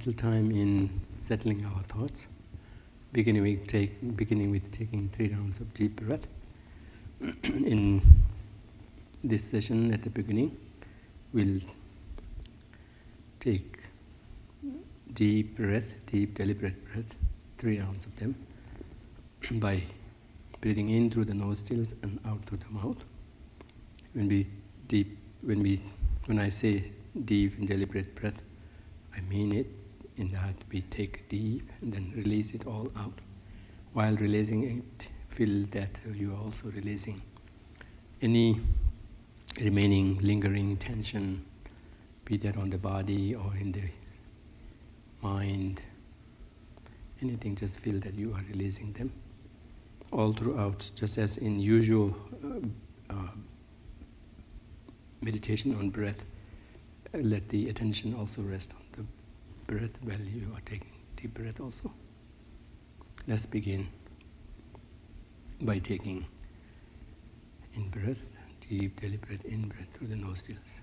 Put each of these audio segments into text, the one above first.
little time in settling our thoughts, beginning with taking 3 rounds of deep breath. In this session, at the beginning, we'll take deep breath, deep deliberate breath, 3 rounds of them, by breathing in through the nostrils and out through the mouth. When I say deep and deliberate breath, I mean it in that we take deep and then release it all out. While releasing it, feel that you are also releasing any remaining lingering tension, be that on the body or in the mind. Anything, just feel that you are releasing them all throughout, just as in usual meditation on breath. Let the attention also rest on the breath while you are taking deep breath also. Let's begin by taking in breath, deep deliberate in breath through the nostrils.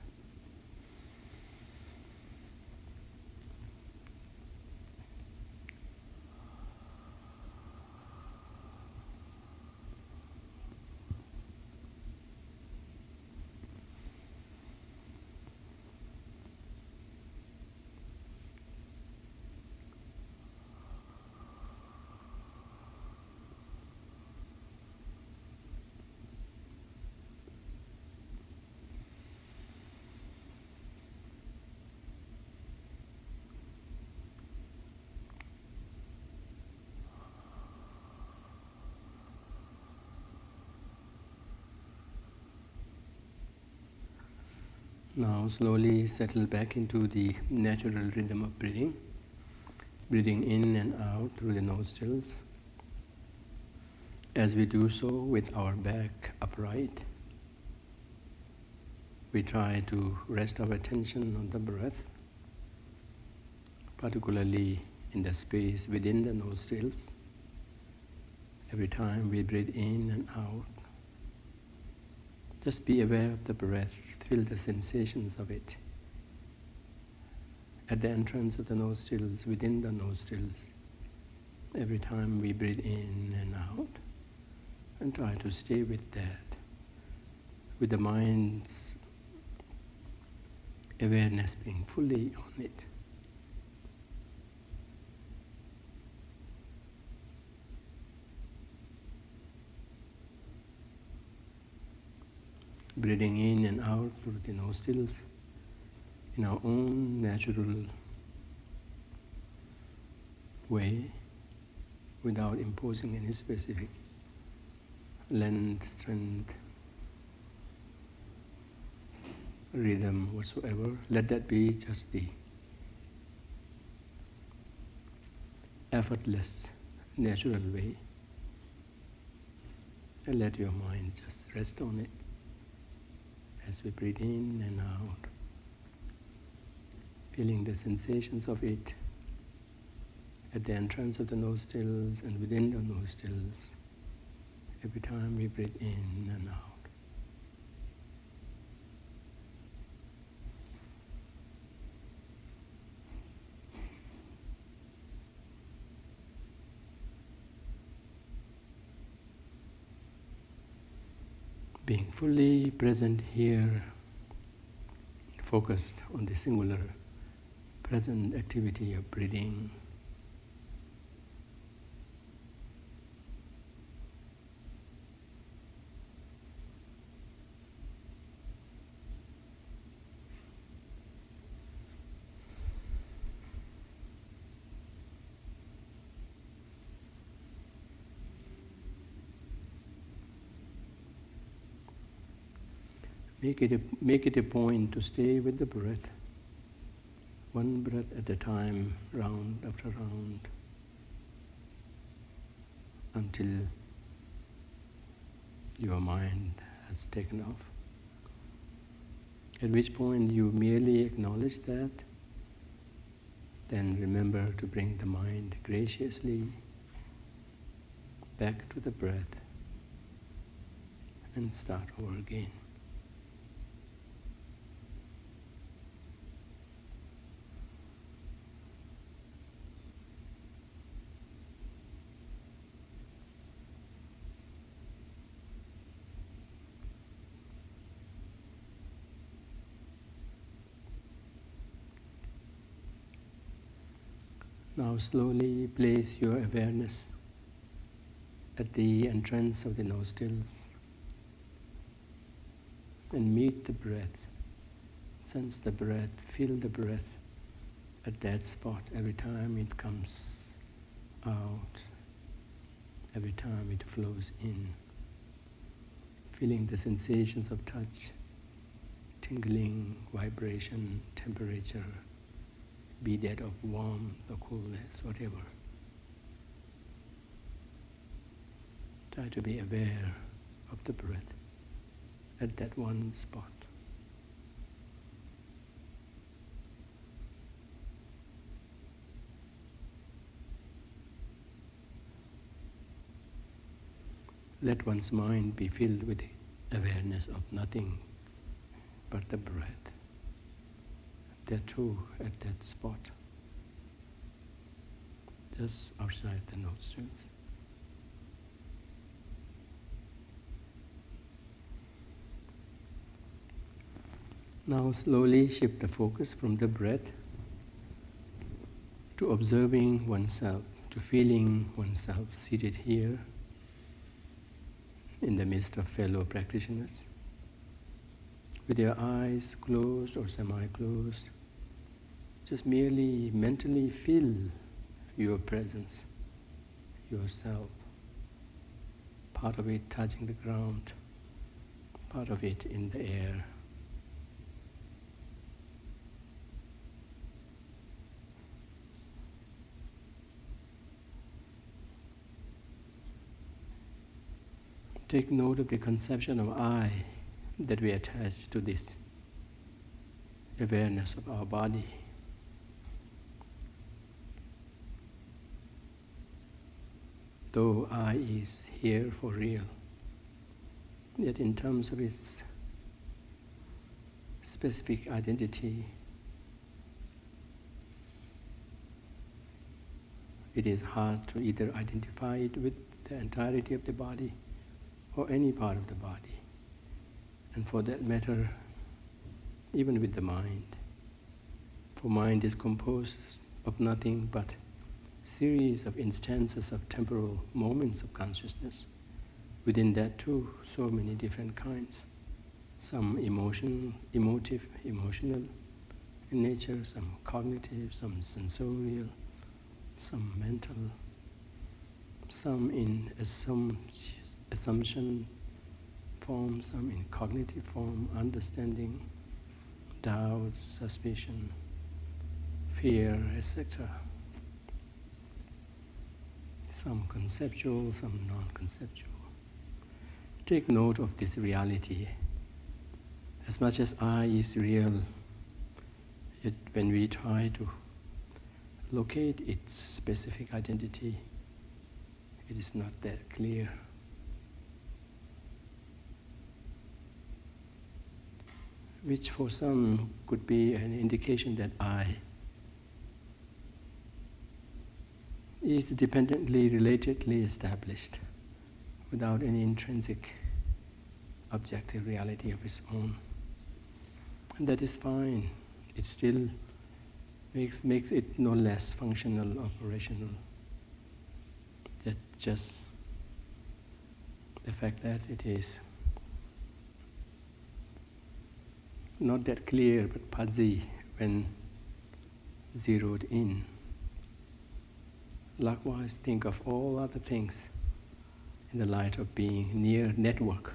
Now slowly settle back into the natural rhythm of breathing. Breathing in and out through the nostrils. As we do so with our back upright, we try to rest our attention on the breath, particularly in the space within the nostrils. Every time we breathe in and out, just be aware of the breath. Feel the sensations of it at the entrance of the nostrils, within the nostrils, every time we breathe in and out, and try to stay with that, with the mind's awareness being fully on it. Breathing in and out through the nostrils in our own natural way, without imposing any specific length, strength, rhythm whatsoever. Let that be just the effortless, natural way, and let your mind just rest on it. As we breathe in and out, feeling the sensations of it at the entrance of the nostrils and within the nostrils, every time we breathe in and out. Being fully present here, focused on the singular present activity of breathing. Make it a point to stay with the breath, one breath at a time, round after round, until your mind has taken off. At which point you merely acknowledge that, then remember to bring the mind graciously back to the breath and start over again. Now slowly place your awareness at the entrance of the nostrils and meet the breath. Sense the breath, feel the breath at that spot every time it comes out, every time it flows in. Feeling the sensations of touch, tingling, vibration, temperature, be that of warmth or coolness, whatever. Try to be aware of the breath at that one spot. Let one's mind be filled with awareness of nothing but the breath. That too, at that spot, just outside the nostrils. Now slowly shift the focus from the breath to observing oneself, to feeling oneself seated here in the midst of fellow practitioners. With your eyes closed or semi-closed, just merely mentally feel your presence, yourself. Part of it touching the ground, part of it in the air. Take note of the conception of I that we attach to this awareness of our body. Though I is here for real, yet in terms of its specific identity, it is hard to either identify it with the entirety of the body or any part of the body, and for that matter, even with the mind. For mind is composed of nothing but series of instances of temporal moments of consciousness. Within that too, so many different kinds. Some emotional in nature, some cognitive, some sensorial, some mental, some in assumption form, some in cognitive form, understanding, doubt, suspicion, fear, etc. Some conceptual, some non-conceptual. Take note of this reality. As much as I is real, yet when we try to locate its specific identity, it is not that clear. Which for some could be an indication that I is dependently, relatedly established, without any intrinsic objective reality of its own. And that is fine. It still makes it no less functional, operational. That just the fact that it is not that clear but fuzzy when zeroed in. Likewise, think of all other things in the light of being mere network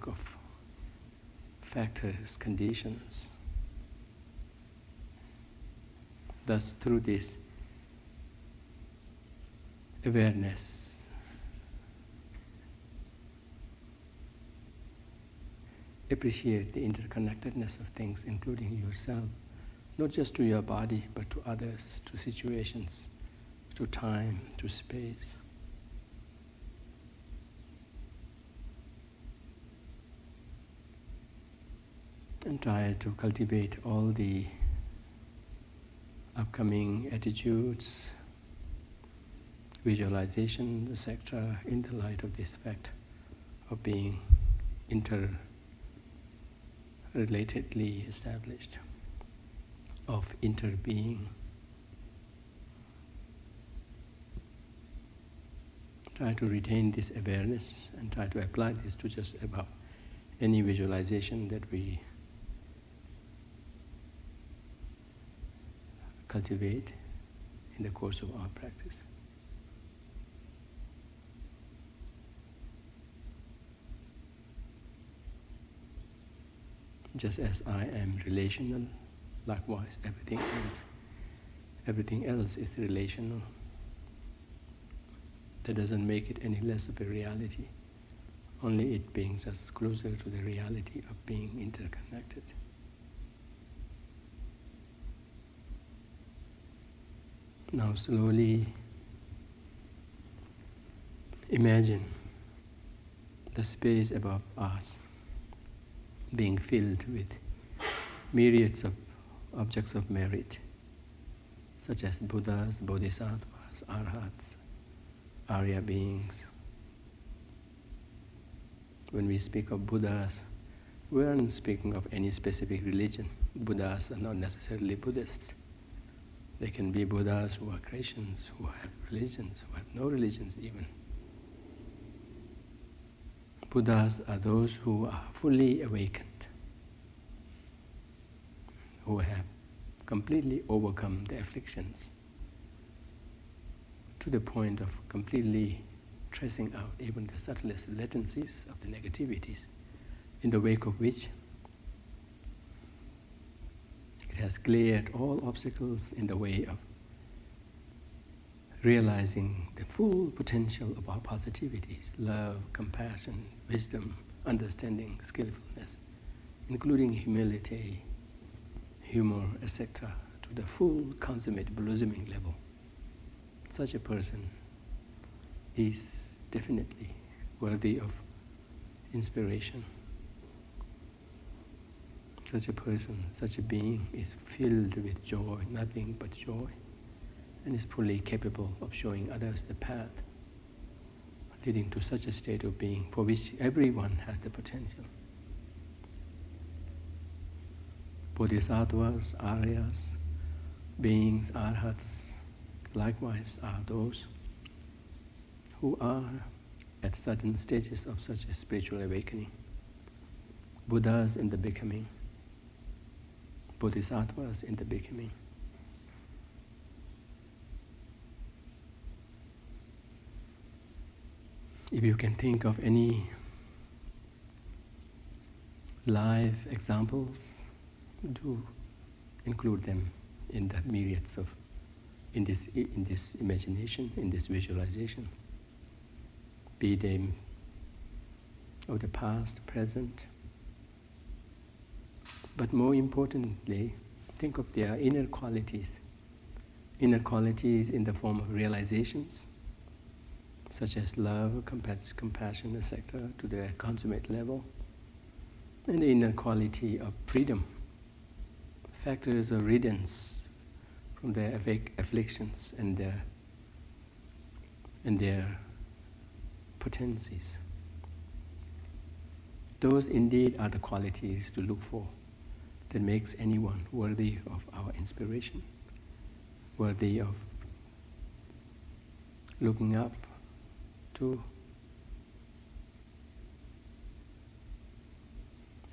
of factors, conditions. Thus, through this awareness, appreciate the interconnectedness of things, including yourself, not just to your body, but to others, to situations, to time, to space. And try to cultivate all the upcoming attitudes, visualization, etc., in the light of this fact of being interrelatedly established, of interbeing. Try to retain this awareness and try to apply this to just about any visualization that we cultivate in the course of our practice. Just as I am relational, likewise everything else is relational. That doesn't make it any less of a reality. Only it brings us closer to the reality of being interconnected. Now slowly imagine the space above us being filled with myriads of objects of merit, such as Buddhas, Bodhisattvas, Arhats, Arya beings. When we speak of Buddhas, we aren't speaking of any specific religion. Buddhas are not necessarily Buddhists. They can be Buddhas who are Christians, who have religions, who have no religions even. Buddhas are those who are fully awakened, who have completely overcome the afflictions to the point of completely tracing out even the subtlest latencies of the negativities, in the wake of which it has cleared all obstacles in the way of realizing the full potential of our positivities: love, compassion, wisdom, understanding, skillfulness, including humility, humor, etc., to the full consummate blossoming level. Such a person is definitely worthy of inspiration. Such a person, such a being is filled with joy, nothing but joy, and is fully capable of showing others the path leading to such a state of being for which everyone has the potential. Bodhisattvas, Aryas, beings, Arhats, likewise are those who are at certain stages of such a spiritual awakening. Buddhas in the becoming, Bodhisattvas in the becoming. If you can think of any live examples, do include them in the myriads of, in this imagination, in this visualization. Be they of the past, present, but more importantly, think of their inner qualities in the form of realizations, such as love, compassion, etc., to the consummate level, and the inner quality of freedom, factors of riddance from their afflictions and their potencies. Those indeed are the qualities to look for that makes anyone worthy of our inspiration, worthy of looking up to.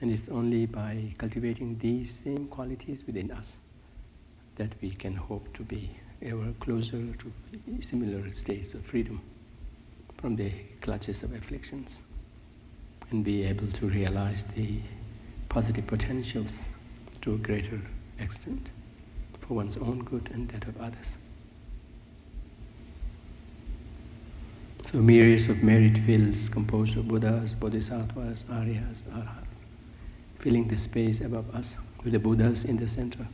And it's only by cultivating these same qualities within us that we can hope to be ever closer to similar states of freedom from the clutches of afflictions and be able to realize the positive potentials to a greater extent for one's own good and that of others. So myriads of merit fields composed of Buddhas, Bodhisattvas, Aryas, Arhats, filling the space above us with the Buddhas in the center,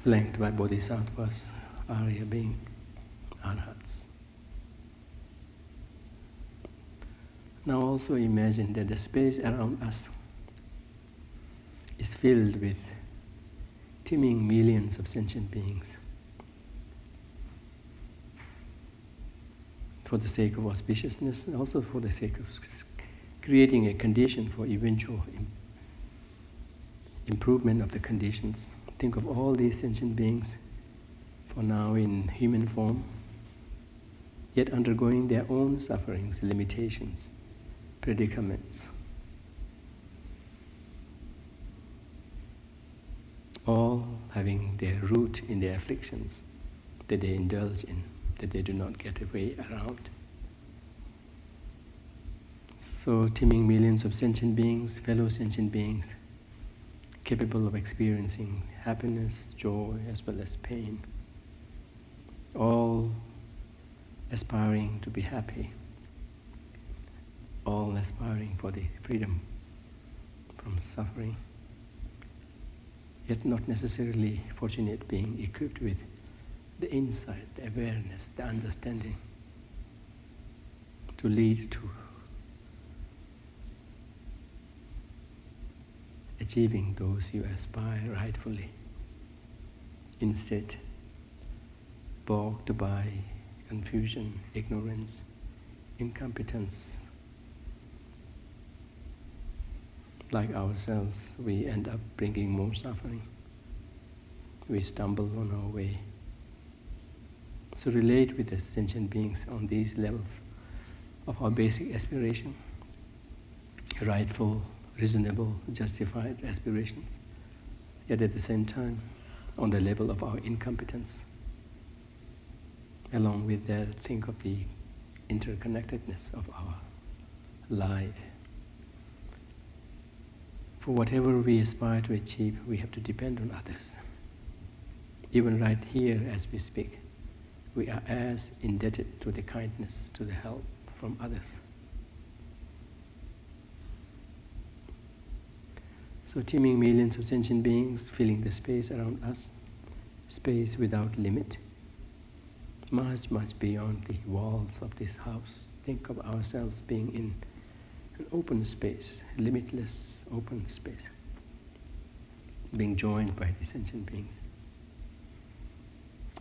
flanked by Bodhisattvas, Arya being Arhats. Now also imagine that the space around us is filled with teeming millions of sentient beings. For the sake of auspiciousness, and also for the sake of creating a condition for eventual improvement of the conditions. Think of all these sentient beings, for now in human form, yet undergoing their own sufferings, limitations, predicaments, all having their root in their afflictions that they indulge in, that they do not get a way around. So teeming millions of sentient beings, fellow sentient beings, capable of experiencing happiness, joy, as well as pain, all aspiring to be happy, all aspiring for the freedom from suffering, yet not necessarily fortunate being equipped with the insight, the awareness, the understanding to lead to achieving those you aspire rightfully. Instead, bogged by confusion, ignorance, incompetence, like ourselves, we end up bringing more suffering. We stumble on our way. So relate with the sentient beings on these levels of our basic aspiration, rightful, reasonable, justified aspirations, yet at the same time on the level of our incompetence. Along with that, think of the interconnectedness of our life. For whatever we aspire to achieve, we have to depend on others. Even right here as we speak, we are as indebted to the kindness, to the help from others. So teeming millions of sentient beings filling the space around us, space without limit, much, much beyond the walls of this house. Think of ourselves being in an open space, limitless open space, being joined by the sentient beings.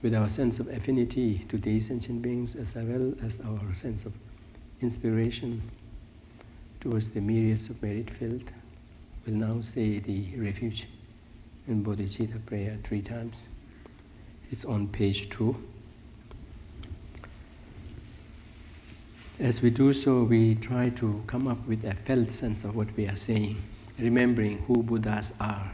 With our sense of affinity to these sentient beings, as well as our sense of inspiration towards the myriads of merit filled, we'll now say the Refuge and bodhichitta prayer 3 times. It's on page 2. As we do so, we try to come up with a felt sense of what we are saying, remembering who Buddhas are,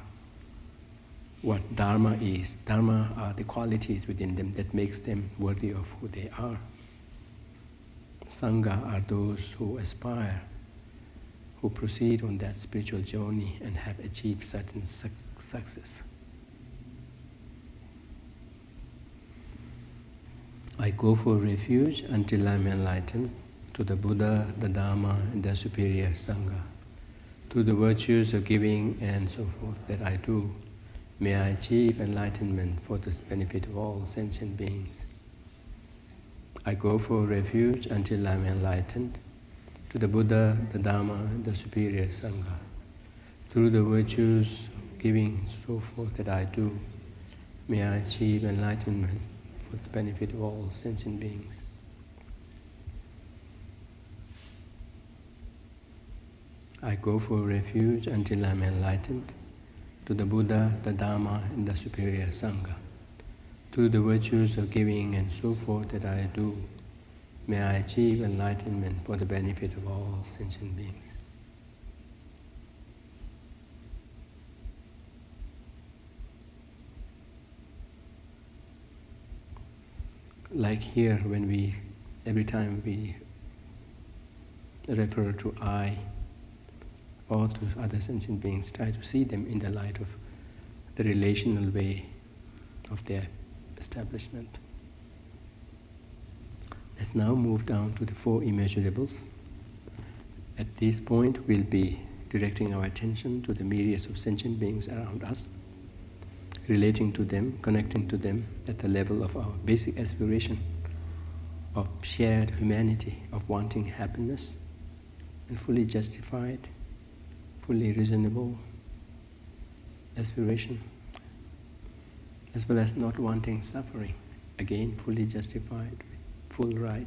what Dharma is. Dharma are the qualities within them that makes them worthy of who they are. Sangha are those who aspire, who proceed on that spiritual journey and have achieved certain success. I go for refuge until I'm enlightened to the Buddha, the Dharma, and the superior Sangha, to the virtues of giving and so forth that I do. May I achieve enlightenment for the benefit of all sentient beings. I go for refuge until I'm enlightened to the Buddha, the Dharma, and the superior Sangha, through the virtues of giving and so forth that I do. May I achieve enlightenment for the benefit of all sentient beings. I go for refuge until I'm enlightened to the Buddha, the Dharma, and the superior Sangha, through the virtues of giving and so forth that I do. May I achieve enlightenment for the benefit of all sentient beings. Like here, when every time we refer to I or to other sentient beings, try to see them in the light of the relational way of their establishment. Let's now move down to the 4 immeasurables. At this point, we'll be directing our attention to the myriads of sentient beings around us, relating to them, connecting to them at the level of our basic aspiration of shared humanity, of wanting happiness, and fully justified, fully reasonable aspiration, as well as not wanting suffering, again fully justified, with full right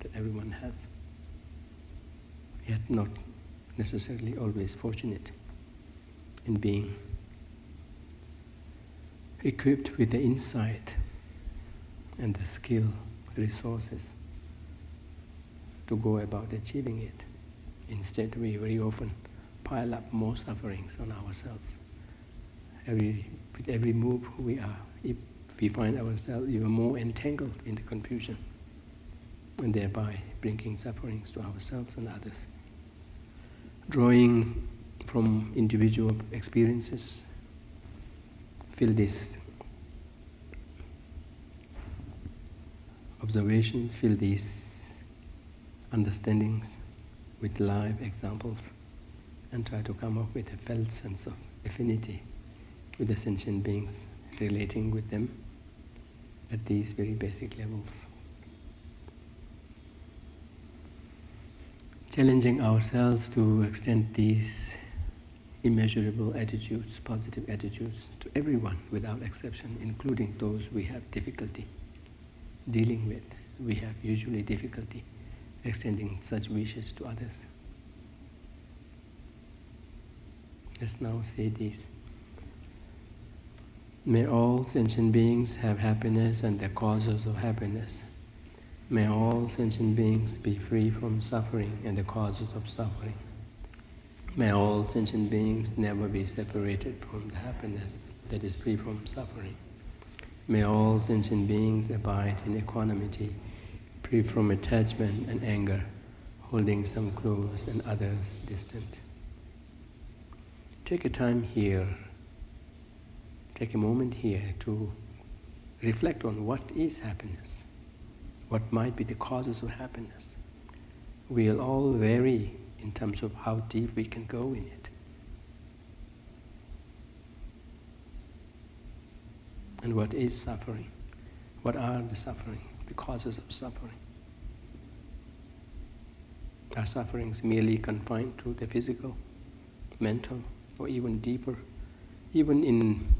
that everyone has, yet not necessarily always fortunate in being equipped with the insight and the skill, resources to go about achieving it. Instead, we very often pile up more sufferings on ourselves. With every move if we find ourselves even more entangled in the confusion, and thereby bringing sufferings to ourselves and others. Drawing from individual experiences, feel these observations, feel these understandings with live examples, and try to come up with a felt sense of affinity with the sentient beings, relating with them at these very basic levels. Challenging ourselves to extend these immeasurable attitudes, positive attitudes, to everyone without exception, including those we have difficulty dealing with. We have usually difficulty extending such wishes to others. Let's now say this. May all sentient beings have happiness and the causes of happiness. May all sentient beings be free from suffering and the causes of suffering. May all sentient beings never be separated from the happiness that is free from suffering. May all sentient beings abide in equanimity, free from attachment and anger, holding some close and others distant. Take a time here, take a moment here to reflect on what is happiness, what might be the causes of happiness. We'll all vary in terms of how deep we can go in it. And what is suffering? What are the suffering, the causes of suffering? Are sufferings merely confined to the physical, mental, or even deeper, even in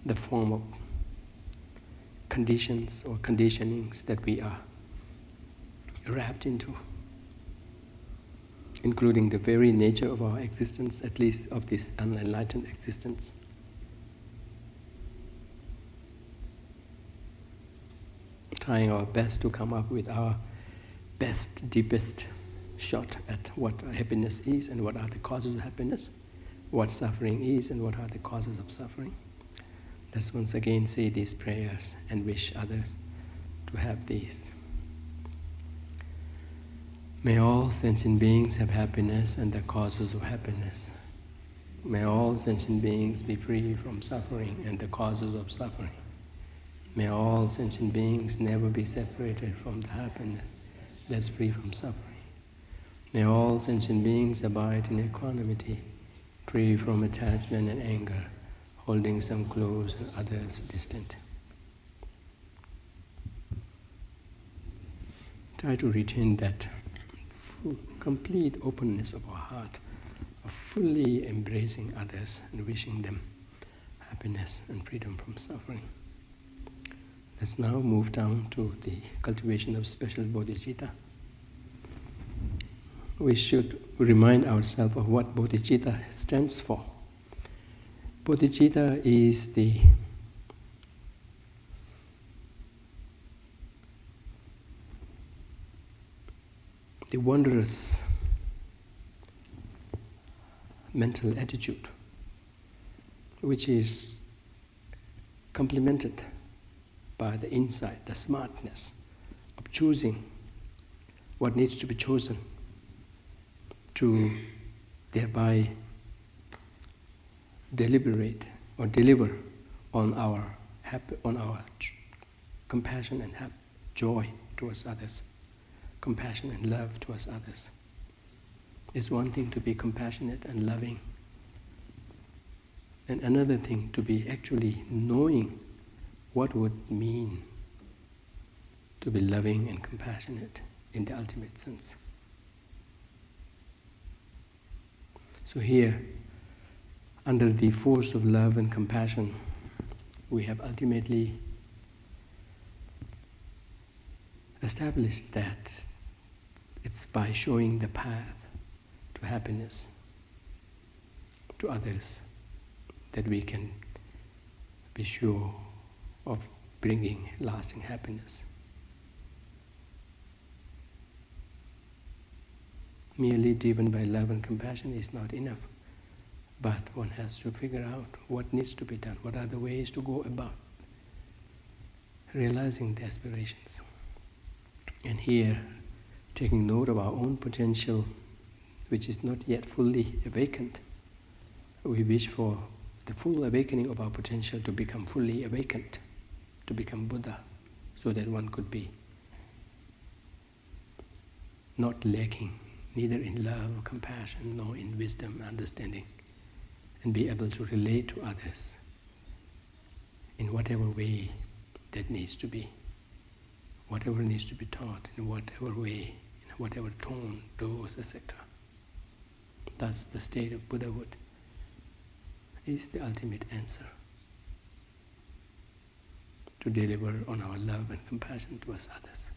the form of conditions or conditionings that we are wrapped into, including the very nature of our existence, at least of this unenlightened existence? Trying our best to come up with our best, deepest shot at what happiness is and what are the causes of happiness, what suffering is and what are the causes of suffering. Let's once again say these prayers and wish others to have these. May all sentient beings have happiness and the causes of happiness. May all sentient beings be free from suffering and the causes of suffering. May all sentient beings never be separated from the happiness that's free from suffering. May all sentient beings abide in equanimity, free from attachment and anger, holding some close and others distant. Try to retain that full, complete openness of our heart, of fully embracing others and wishing them happiness and freedom from suffering. Let's now move down to the cultivation of special bodhichitta. We should remind ourselves of what bodhichitta stands for. Bodhichitta is the wondrous mental attitude which is complemented by the insight, the smartness of choosing what needs to be chosen to thereby deliberate or deliver on our compassion and joy towards others, compassion and love towards others. It's one thing to be compassionate and loving, and another thing to be actually knowing what would mean to be loving and compassionate in the ultimate sense. So here, under the force of love and compassion, we have ultimately established that it's by showing the path to happiness to others that we can be sure of bringing lasting happiness. Merely driven by love and compassion is not enough. But one has to figure out what needs to be done, what are the ways to go about realizing the aspirations. And here, taking note of our own potential, which is not yet fully awakened, we wish for the full awakening of our potential to become fully awakened, to become Buddha, so that one could be not lacking, neither in love, compassion, nor in wisdom, understanding, and be able to relate to others in whatever way that needs to be, whatever needs to be taught, in whatever way, in whatever tone, dose, etc. That's the state of Buddhahood, is the ultimate answer to deliver on our love and compassion towards others.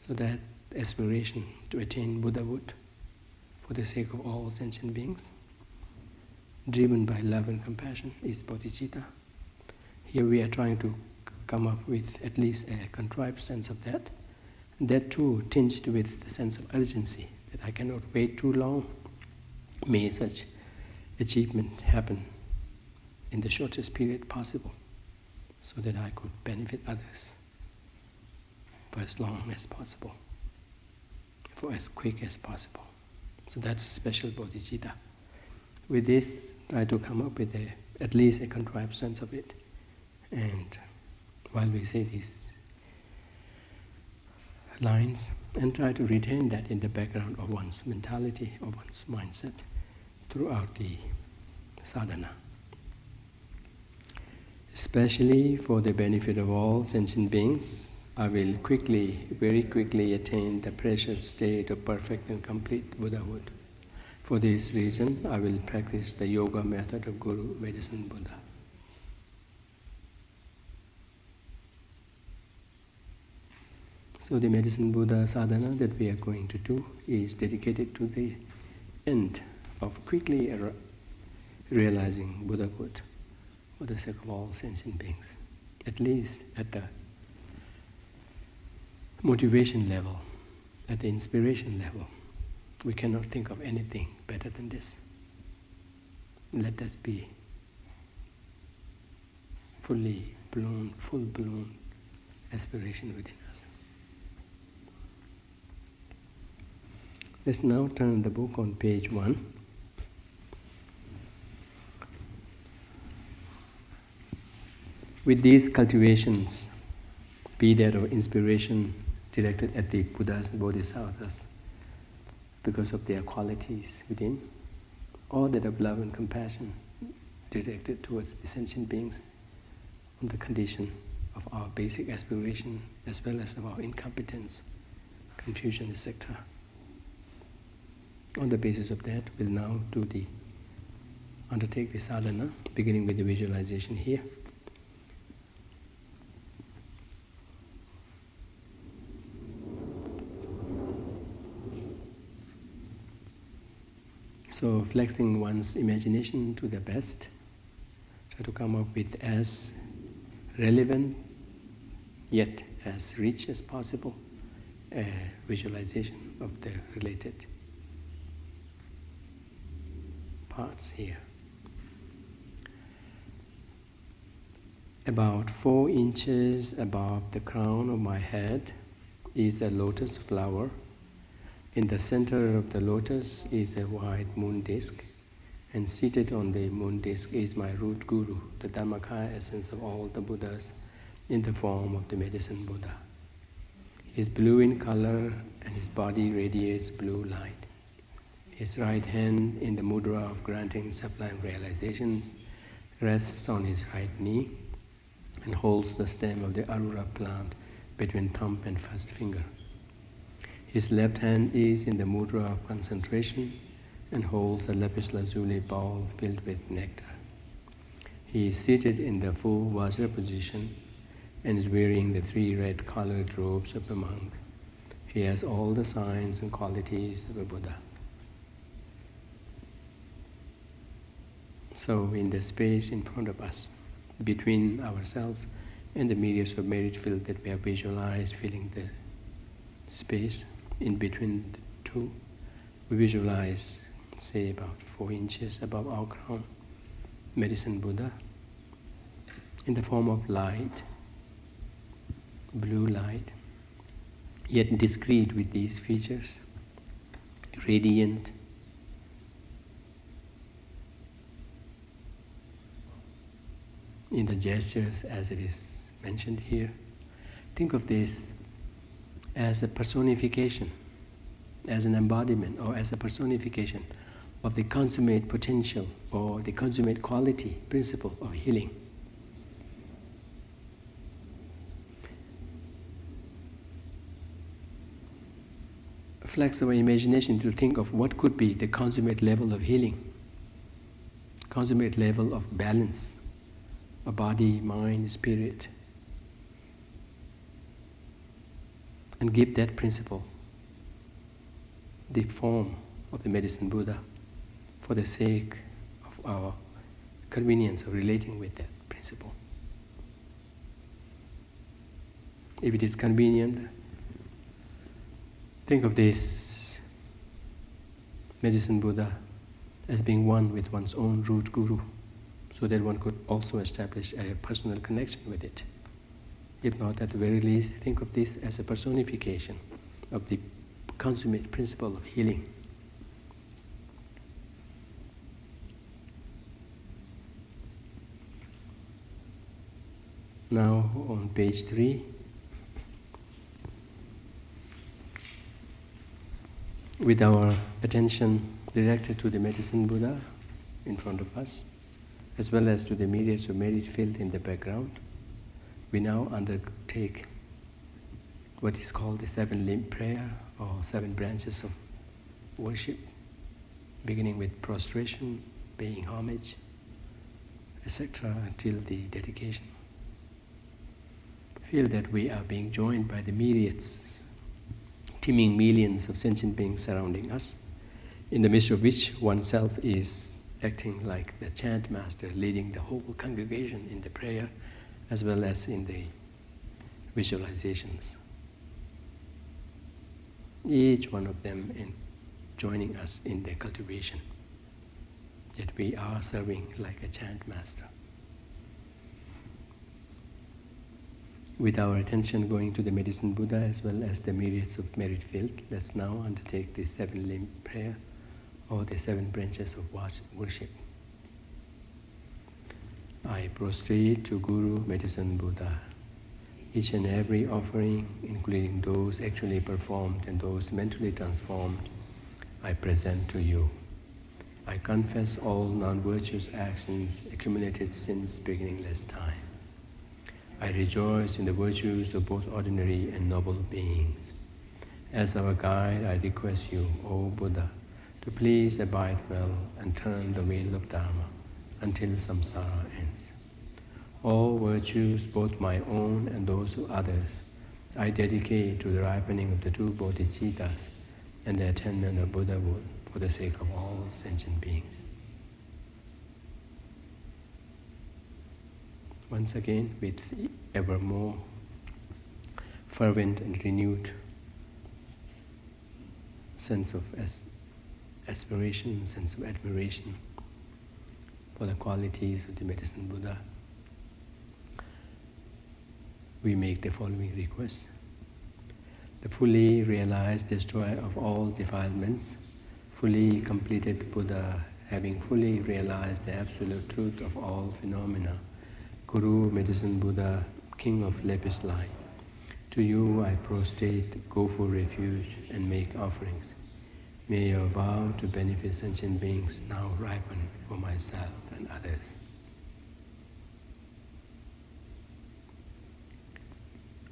So that aspiration to attain Buddhahood for the sake of all sentient beings, driven by love and compassion, is bodhichitta. Here we are trying to come up with at least a contrived sense of that. That too tinged with the sense of urgency, that I cannot wait too long. May such achievement happen in the shortest period possible, so that I could benefit others for as long as possible, for as quick as possible. So that's a special bodhicitta. With this, try to come up with at least a contrived sense of it. And while we say these lines, and try to retain that in the background of one's mentality, of one's mindset, throughout the sadhana. Especially for the benefit of all sentient beings, I will very quickly attain the precious state of perfect and complete Buddhahood. For this reason, I will practice the yoga method of Guru Medicine Buddha. So the Medicine Buddha sadhana that we are going to do is dedicated to the end of quickly realizing Buddhahood for the sake of all sentient beings, at least at the motivation level, at the inspiration level. We cannot think of anything better than this. Let us be full-blown aspiration within us. Let's now turn the book on page 1. With these cultivations, be that of inspiration directed at the Buddhas and Bodhisattvas because of their qualities within, or that of love and compassion directed towards the sentient beings on the condition of our basic aspiration as well as of our incompetence, confusion, etc. On the basis of that, we'll now undertake the sadhana, beginning with the visualization here. So flexing one's imagination to the best, try to come up with as relevant yet as rich as possible a visualization of the related parts here. About 4 inches above the crown of my head is a lotus flower. In the center of the lotus is a white moon disk, and seated on the moon disk is my root guru, the Dhammakaya essence of all the Buddhas, in the form of the Medicine Buddha. He is blue in color, and his body radiates blue light. His right hand, in the mudra of granting sublime realizations, rests on his right knee and holds the stem of the arura plant between thumb and first finger. His left hand is in the mudra of concentration and holds a lapis lazuli bowl filled with nectar. He is seated in the full vajra position and is wearing the 3 red-colored robes of a monk. He has all the signs and qualities of a Buddha. So in the space in front of us, between ourselves and the myriads of merit field that we have visualized, filling the space in between the two, We visualize, say, about 4 inches above our crown, Medicine Buddha, in the form of light, blue light, yet discrete with these features, radiant, in the gestures as it is mentioned here. Think of this as a personification, as an embodiment, or as a personification of the consummate potential or the consummate quality, principle of healing. Flex our imagination to think of what could be the consummate level of healing, consummate level of balance, of body, mind, spirit, and give that principle the form of the Medicine Buddha for the sake of our convenience of relating with that principle. If it is convenient, think of this Medicine Buddha as being one with one's own root guru, so that one could also establish a personal connection with it. If not, at the very least, think of this as a personification of the consummate principle of healing. Now on page 3, with our attention directed to the Medicine Buddha in front of us, as well as to the myriads of merit field in the background, we now undertake what is called the 7-limb prayer, or 7 branches of worship, beginning with prostration, paying homage, etc., until the dedication. Feel that we are being joined by the myriads, teeming millions of sentient beings surrounding us, in the midst of which oneself is acting like the chant master, leading the whole congregation in the prayer as well as in the visualizations. Each one of them in joining us in the cultivation, that we are serving like a chant master. With our attention going to the Medicine Buddha as well as the myriads of merit field, let's now undertake the 7-limb prayer, or the 7 branches of worship. I prostrate to Guru Medicine Buddha. Each and every offering, including those actually performed and those mentally transformed, I present to you. I confess all non-virtuous actions accumulated since beginningless time. I rejoice in the virtues of both ordinary and noble beings. As our guide, I request you, O Buddha, to please abide well and turn the wheel of Dharma until samsara ends. All virtues, both my own and those of others, I dedicate to the ripening of the 2 bodhichittas and the attainment of Buddhahood for the sake of all sentient beings. Once again, with ever more fervent and renewed sense of aspiration, sense of admiration for the qualities of the Medicine Buddha, we make the following request. The fully realized destroyer of all defilements, fully completed Buddha, having fully realized the absolute truth of all phenomena, Guru Medicine Buddha, King of Lapis Light, to you I prostrate, go for refuge, and make offerings. May your vow to benefit sentient beings now ripen for myself and others.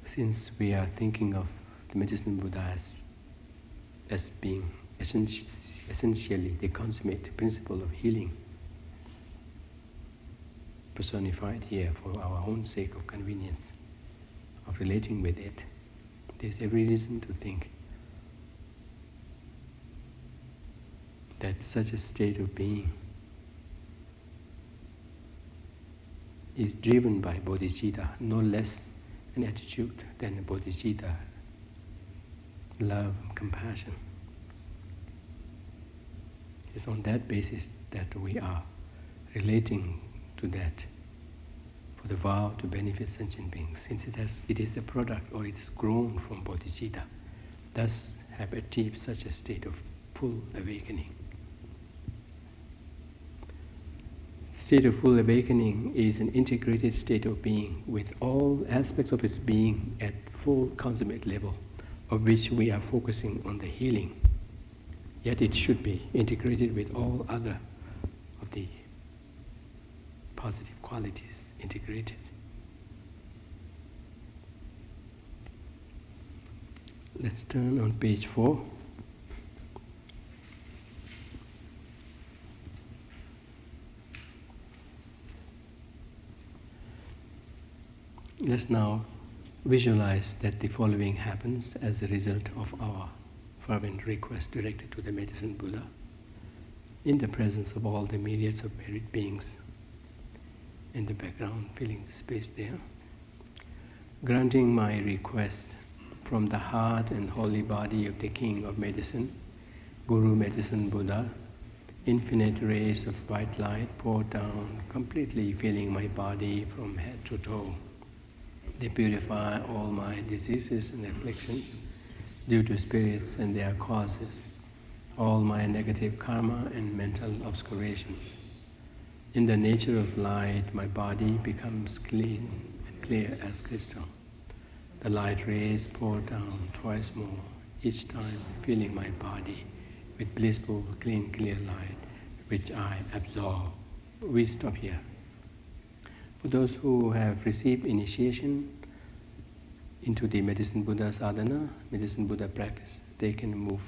Since we are thinking of the Medicine Buddha as being essentially the consummate principle of healing, personified here for our own sake of convenience, of relating with it, there's every reason to think that such a state of being is driven by bodhicitta, no less an attitude than a bodhicitta, love and compassion. It's on that basis that we are relating to that for the vow to benefit sentient beings, since it is a product or it's grown from bodhichitta, thus have achieved such a state of full awakening. State of full awakening is an integrated state of being with all aspects of its being at full consummate level, of which we are focusing on the healing. Yet it should be integrated with all other of the positive qualities integrated. Let's turn on page 4. Let's now visualize that the following happens as a result of our fervent request directed to the Medicine Buddha, in the presence of all the myriads of merit beings in the background, filling the space there. Granting my request from the heart and holy body of the King of Medicine, Guru Medicine Buddha, infinite rays of white light pour down, completely filling my body from head to toe. They purify all my diseases and afflictions due to spirits and their causes, all my negative karma and mental obscurations. In the nature of light, my body becomes clean and clear as crystal. The light rays pour down twice more, each time filling my body with blissful, clean, clear light, which I absorb. We stop here. For those who have received initiation into the Medicine Buddha sadhana, Medicine Buddha practice, they can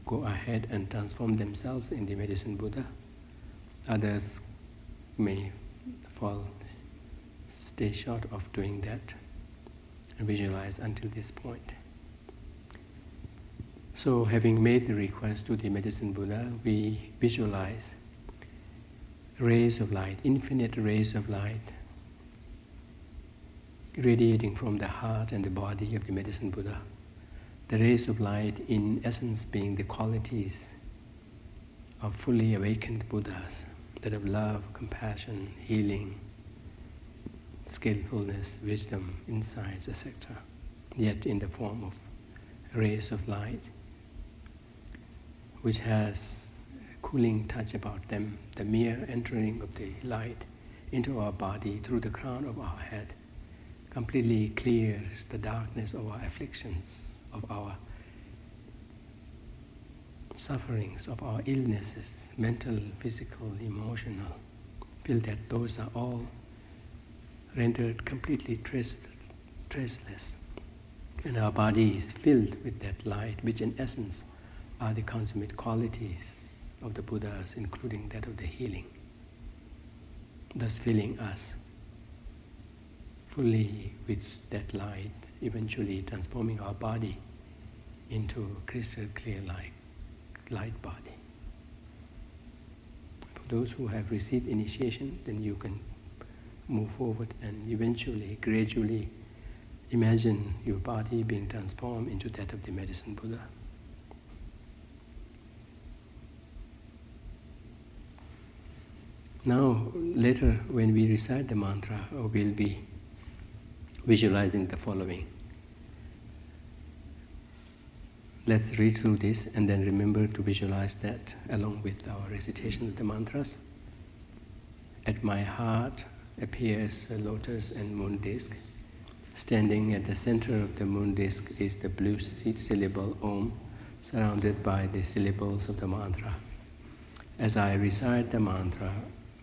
go ahead and transform themselves in the Medicine Buddha. Others may stay short of doing that and visualize until this point. So, having made the request to the Medicine Buddha, we visualize rays of light, infinite rays of light, radiating from the heart and the body of the Medicine Buddha. The rays of light, in essence, being the qualities of fully awakened Buddhas, that of love, compassion, healing, skillfulness, wisdom, insights, etc., yet in the form of rays of light, which has a cooling touch about them. The mere entering of the light into our body through the crown of our head completely clears the darkness of our afflictions, of our sufferings, of our illnesses, mental, physical, emotional. Feel that those are all rendered completely traceless. And our body is filled with that light, which in essence are the consummate qualities of the Buddhas, including that of the healing, thus filling us fully with that light, eventually transforming our body into crystal clear light body. For those who have received initiation, then you can move forward and eventually, gradually imagine your body being transformed into that of the Medicine Buddha. Now, later when we recite the mantra, we'll be visualizing the following. Let's read through this and then remember to visualize that along with our recitation of the mantras. At my heart appears a lotus and moon disk. Standing at the center of the moon disk is the blue seed syllable Om, surrounded by the syllables of the mantra. As I recite the mantra,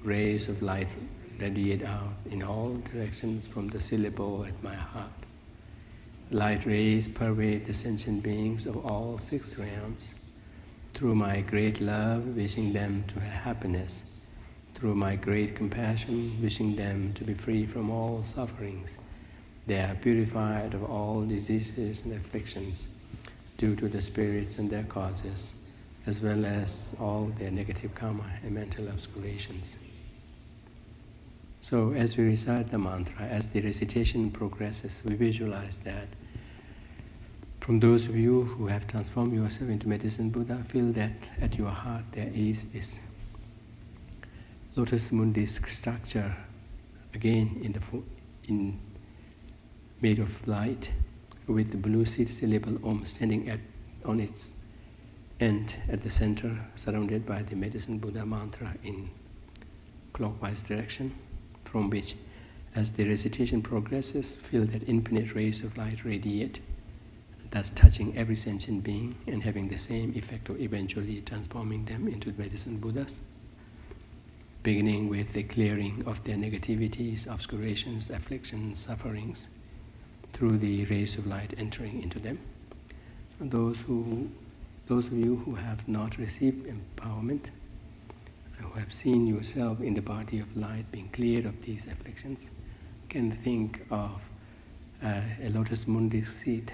rays of light radiate out in all directions from the syllable at my heart. Light rays pervade the sentient beings of all 6 realms. Through my great love, wishing them to have happiness. Through my great compassion, wishing them to be free from all sufferings. They are purified of all diseases and afflictions due to the spirits and their causes, as well as all their negative karma and mental obscurations. So as we recite the mantra, as the recitation progresses, we visualize that From those of you who have transformed yourself into medicine Buddha, feel that at your heart there is this lotus moon disc structure, again made of light, with the blue seed syllable Om standing on its end at the center, surrounded by the medicine Buddha mantra in clockwise direction, from which, as the recitation progresses, feel that infinite rays of light radiate, thus touching every sentient being and having the same effect of eventually transforming them into medicine Buddhas, beginning with the clearing of their negativities, obscurations, afflictions, sufferings, through the rays of light entering into them. So those of you who have not received empowerment, who have seen yourself in the body of light being cleared of these afflictions, can think of a lotus moon disc seed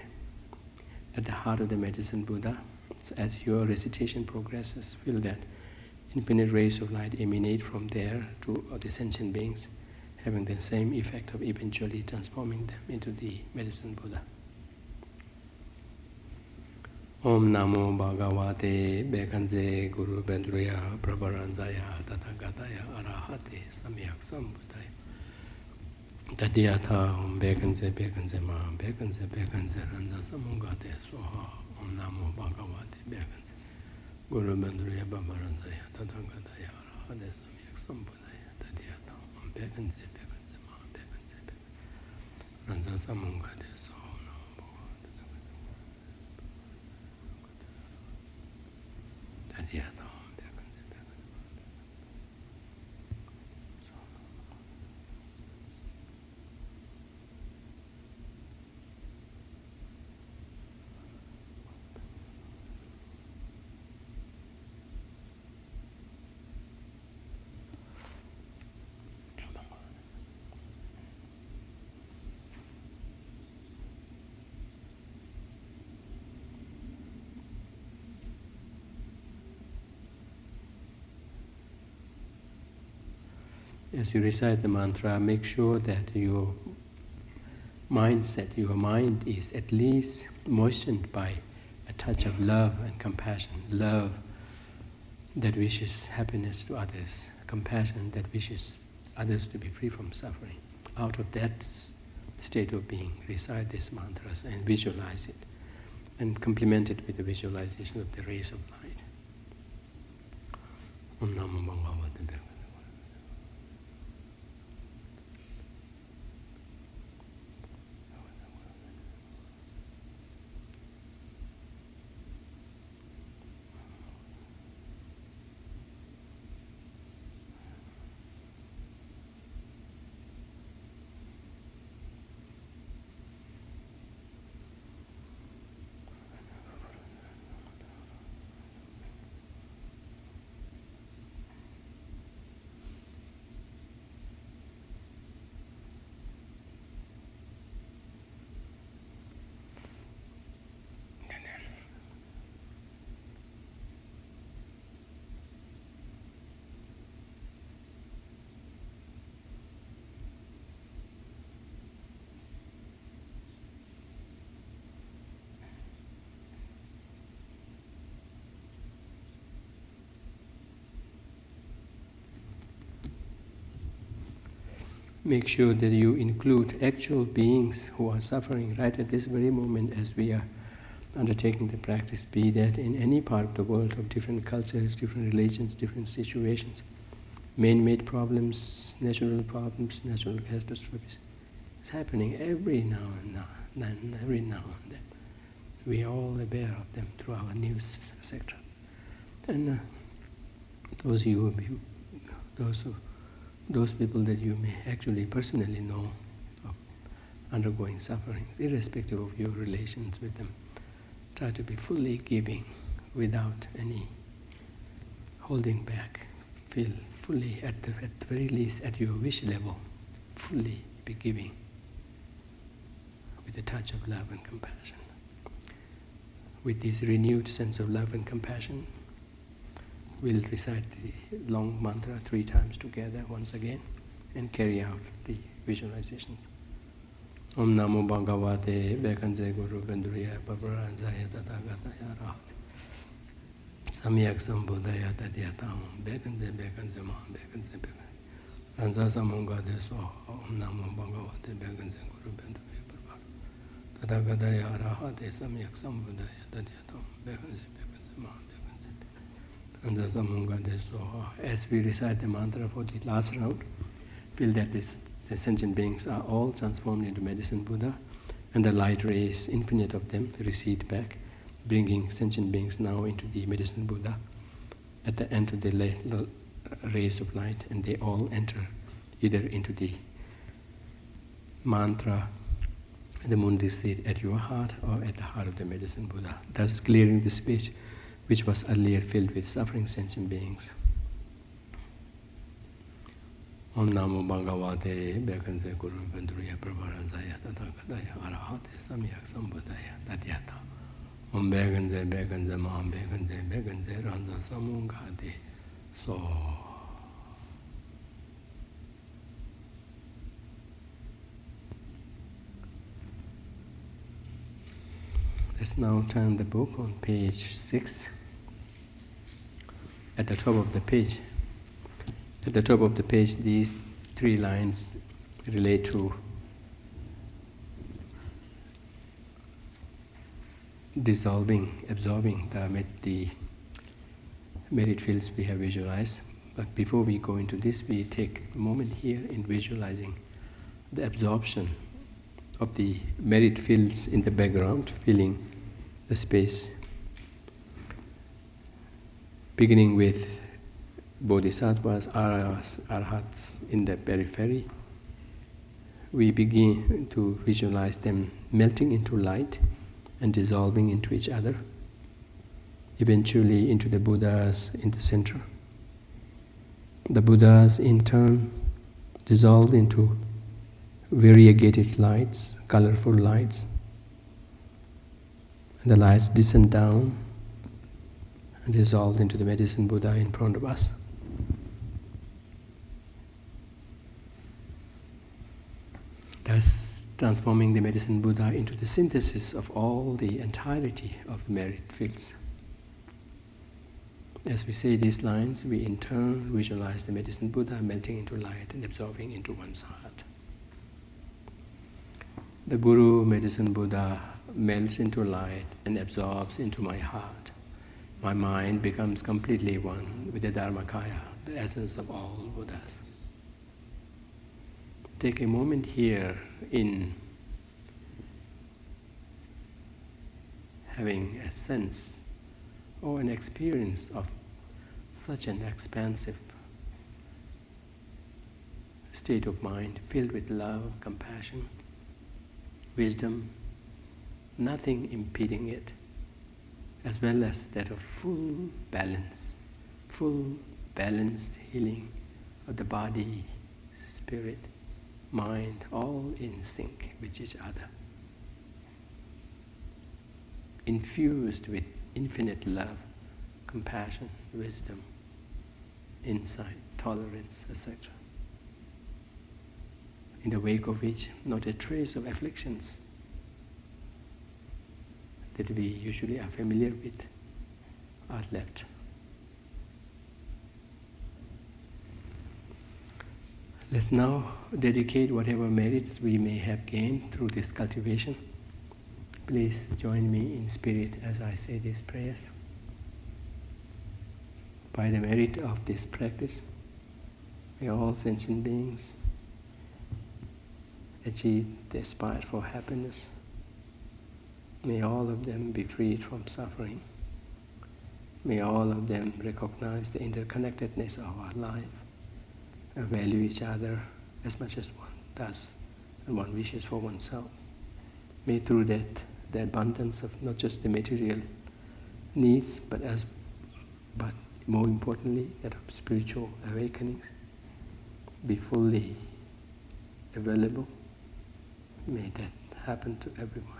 at the heart of the medicine Buddha. So as your recitation progresses, feel that infinite rays of light emanate from there to the sentient beings, having the same effect of eventually transforming them into the medicine Buddha. Om Namo Bhagavate Bekanze Guru Bendriya Prabharanzaya Tathagataya Arahate Samyak Sambuddhaya Tadiyatha Om Bekanze Ma Bekanze Ranza Samungate Soha Om Namo Bhagavate Bekanze Guru Bendriya Prabharanzaya Tathagataya Arahate Samyak Sambuddhaya Tadiyatha Om Bekanze Ma Bekanze Ranza Samungate Soha As you recite the mantra, make sure that your mindset, your mind is at least moistened by a touch of love and compassion. Love that wishes happiness to others, compassion that wishes others to be free from suffering. Out of that state of being, recite these mantras and visualize it, and complement it with the visualization of the rays of light. Om Namo Bhagavate. Make sure that you include actual beings who are suffering right at this very moment as we are undertaking the practice, be that in any part of the world of different cultures, different religions, different situations, man-made problems, natural catastrophes. It's happening every now and then. We are all aware of them through our news, etc. And those people that you may actually personally know of undergoing sufferings, irrespective of your relations with them, try to be fully giving without any holding back. Feel fully, at the very least at your wish level, fully be giving with a touch of love and compassion. With this renewed sense of love and compassion, we'll recite the long mantra 3 times together once again and carry out the visualizations. Om Namo Bhagavate Bekanze Guru Venduriya Paparanzaya Tathagataya Rahate Samyak Sambuddhaya Tathyatam Bekanze Bekanze Maha Bekanze Bekanze Ranza Samunga De Soha Om Namo Bhagavate Bekanze Guru Venduriya Paparanzaya Tathagataya Rahate Samyak Sambuddhaya Tathyatam Bekanze Bekanze Maha Bekanze Ranza Samunga De Soha. As we recite the mantra for the last round, feel that the sentient beings are all transformed into medicine Buddha, and the light rays, infinite of them, recede back, bringing sentient beings now into the medicine Buddha. At the end of the rays of light, and they all enter either into the mantra, the moon recede at your heart, or at the heart of the medicine Buddha, thus clearing the space which was earlier filled with suffering sentient beings. Om Namo Bhagavate Bekanze Guru Venduriya Prabharanzaya Tathagataya Arahate Samyak Sambuddhaya Tathyatam Om Bekanze Bekanze Maham Bekanze Bekanze Ranza Samungade So. Let's now turn the book on page 6. At the top of the page, these 3 lines relate to dissolving, absorbing the merit fields we have visualized. But before we go into this, we take a moment here in visualizing the absorption of the merit fields in the background, filling the space. Beginning with bodhisattvas, arhats in the periphery, we begin to visualize them melting into light and dissolving into each other, eventually into the Buddhas in the center. The Buddhas in turn dissolve into variegated lights, colorful lights, and the lights descend down and dissolve into the medicine Buddha in front of us. Thus transforming the medicine Buddha into the synthesis of all the entirety of the merit fields. As we say these lines, we in turn visualize the medicine Buddha melting into light and absorbing into one's heart. The Guru medicine Buddha melts into light and absorbs into my heart. My mind becomes completely one with the Dharmakaya, the essence of all Buddhas. Take a moment here in having a sense or an experience of such an expansive state of mind filled with love, compassion, wisdom, nothing impeding it, as well as that of full balance, full balanced healing of the body, spirit, mind, all in sync with each other, infused with infinite love, compassion, wisdom, insight, tolerance, etc. In the wake of which not a trace of afflictions that we usually are familiar with are left. Let's now dedicate whatever merits we may have gained through this cultivation. Please join me in spirit as I say these prayers. By the merit of this practice, may all sentient beings achieve the aspired for happiness. May all of them be freed from suffering. May all of them recognize the interconnectedness of our life and value each other as much as one does and one wishes for oneself. May through that the abundance of not just the material needs, but more importantly that of spiritual awakenings be fully available. May that happen to everyone.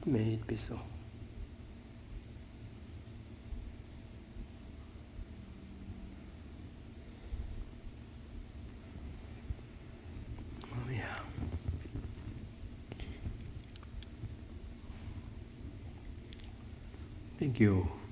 May it be so. Thank you.